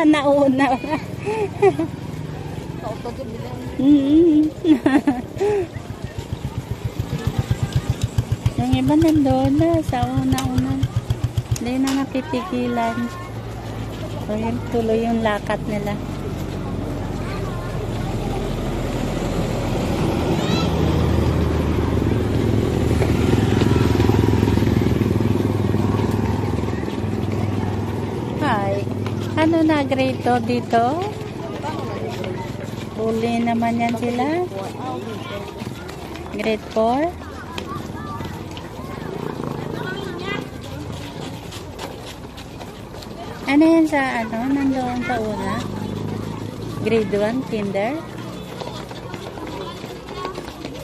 Nauna. Yung iba nandoon na sa una-una. Hindi na napipigilan. So, yun tuloy yung lakad nila. Hi. Ano na grade 2 dito? Huli naman yan sila. Grade 4. Ano yan sa ano? Nandoon sa una? Grade 1, kinder?